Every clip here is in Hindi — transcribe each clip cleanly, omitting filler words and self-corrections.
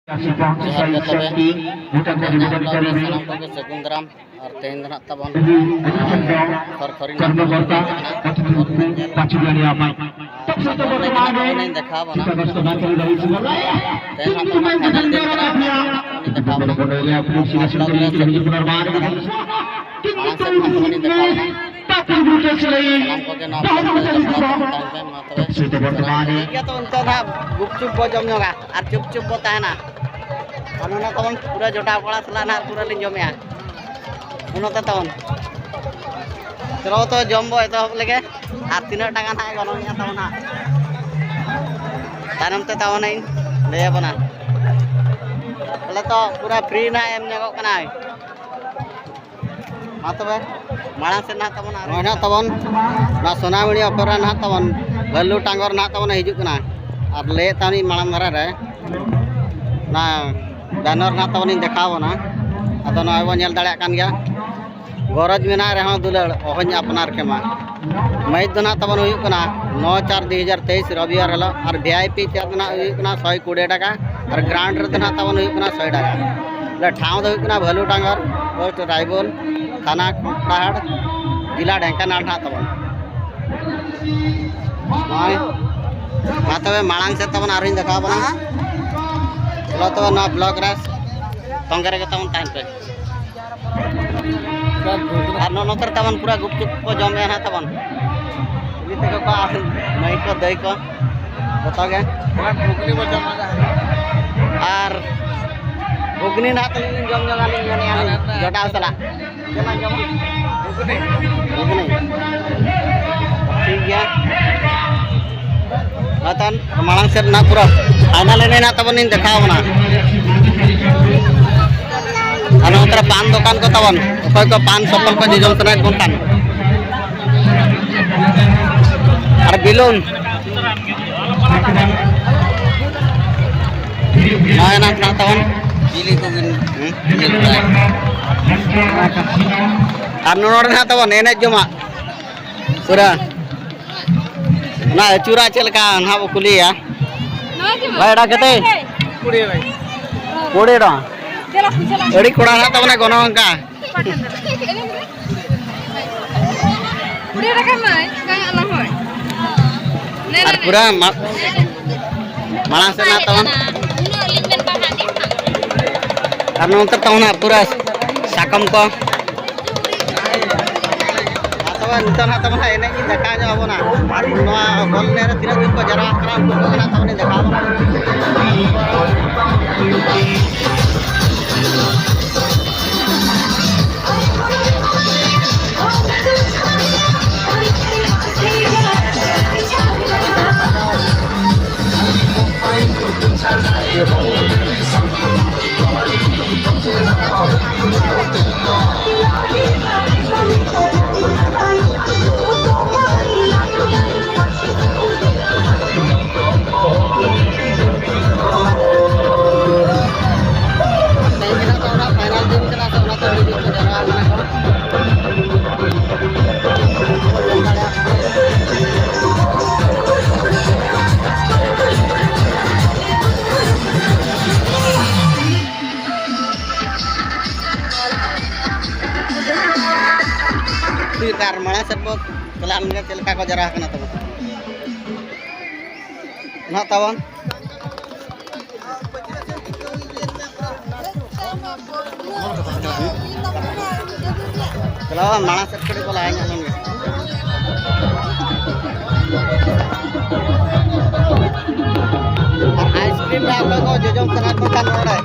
Segundram और तेन दिन तबन खरखरी देखा बना गुपचुप जमगा और चुप चुप बताना तबन पूरा जोटा पड़ा सला ना पूरा लिंग जमे उनते तबन चलो तो जमबो एतहब लगे और तीन टाका ना गनोनिया तबन तानमते तबन लैया बना बोले तो पूरा फ्री ना एम जगो कना मा तबे माड़ा से ना तबन ना तबन ना सोनामुड़ी अपेरा ना तबन भल्लू टांगर ना तबन हिजु कना और ले तानी माड़ा मारा रे ना बैनर ना तबन देखावना अदो ना बन नेल दाड़ा कान गया गरज मेना रहे दुलड़ ओहन अपनार के मा मैच दो ना तबन हुई कना 9/4/2023 रविवार हलो और वीआईपी चेयर ना हुई कना 120 टाका और ग्राउंड रे ना तबन हुई कना 100 टाका ले ठाव दो हुई कना भल्लू टांगर पोस्ट रायबोल थाना कोटाहाड़ जिला ढेंकानाल ना तबन तबे मांग से तबन आरिन देखा बना चलो तो ना ब्लॉक रास तंगरे के तबन टाइम पे और नोतर तबन पूरा गुपचुप को जमे ना तबन इली ते को नहीं को दई को बता गए भुगनी बो जमा और भुगनी ना तली जम जगा लिंग ने जोटा सला केना जम भुगनी ठीक गया मतन मांग से ना पूरा फाइनल ने ना तबन देखावना अनोतर पान दुकान को तबन कोई को पान सफल को जिजम तने कोनतान और बिलून नय ना तबन बिली को बिन और नोर ना तबन एने जमा पूरा ना चूरा चलका ना वो कुलिया भाईडा कते 20 भाई 20 डा एड़ी कोड़ा ना तबने गनो अंका और पूरा माला से ना तबन और नोंतर तबना पूरा साकम को तबन नितना तबन एने की देखा जाबना नोआ बॉल ने तीन दिन को जरा खराब को ना तबने देखा कार माड़ा से को चला में चलका को जरा कना तब ना तबन चला माड़ा से को लाए हम आइसक्रीम ना को जजम सना को का नोड़े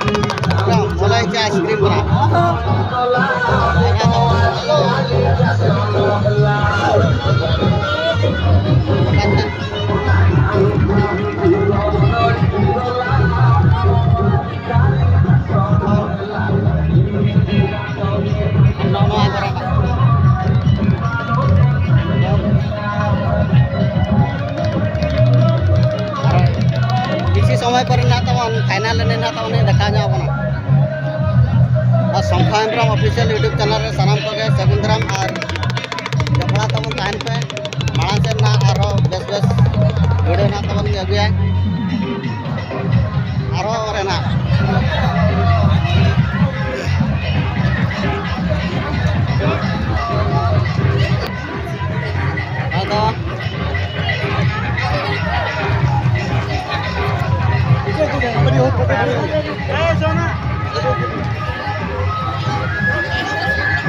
मलाई के आइसक्रीम बना समय पर ना तबन फाइनल ने ना तबन देखा जाबना और संख्याम ऑफिशियल यूट्यूब चैनल रे सानाम को के सगुंदराम और जपड़ा तबन तान पे माड़ा से ना आरो बेस बेस वीडियो ना तबन अगुया आरो रे ना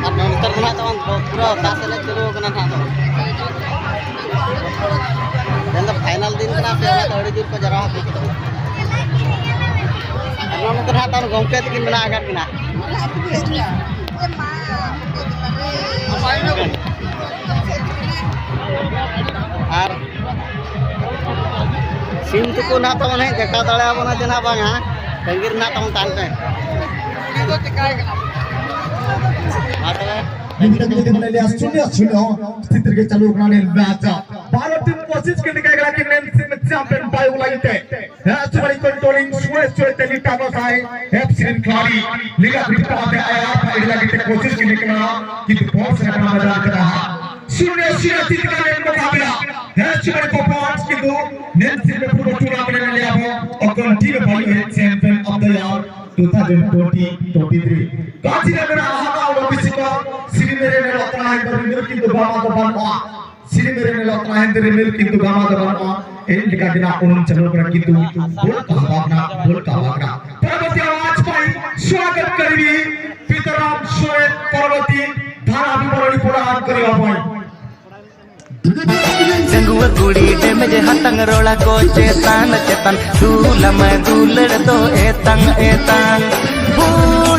और नंतर बना तवन पूरा दास ले चलो कना था तो फाइनल दिन कना पे तो अड़ी दूर को जरा हो नंतर हाथ और गमके तकिन बना आगर किना और सिम तुको ना तवन है देखा दड़े बना जना बांगा तंगिर ना तवन तान पे स्थिति के चालू करने मैच भारत टीम कोशिश करने का कि नेशन में चैंपियन पाई उलाइते है सुबह कंट्रोलिंग स्वे तेलिटा बसाई एफसी खिलाड़ी लीगा बिटा पे आया फाइनल की कोशिश करने का कि बहुत से अपना मैदान कर रहा शून्य स्थिति का मुकाबला है सुबह को पॉइंट्स की दो नेशन में पूरा टूर्नामेंट ले लिया हो और कंटिन्यू भाई है चैंपियन ऑफ द ईयर 2023 काजिरा मेरा आहा और बिसिका सिरी मेरे ने लौटना है तो मिल किंतु गामा तो बनवा सिरी मेरे ने लौटना है तेरे मिल किंतु गामा तो बनवा इन लिखा दिना उन चलो पर किंतु बोल का भावना परवर्ती आवाज पाई स्वागत करी पितराम शोए परवर्ती धारा विवरणी पुराण करी पाई जंगुआ कुड़ी डेमजे हतंग रोला को चेतन चेतन दूलम दूलड़ तो एतंग एतंग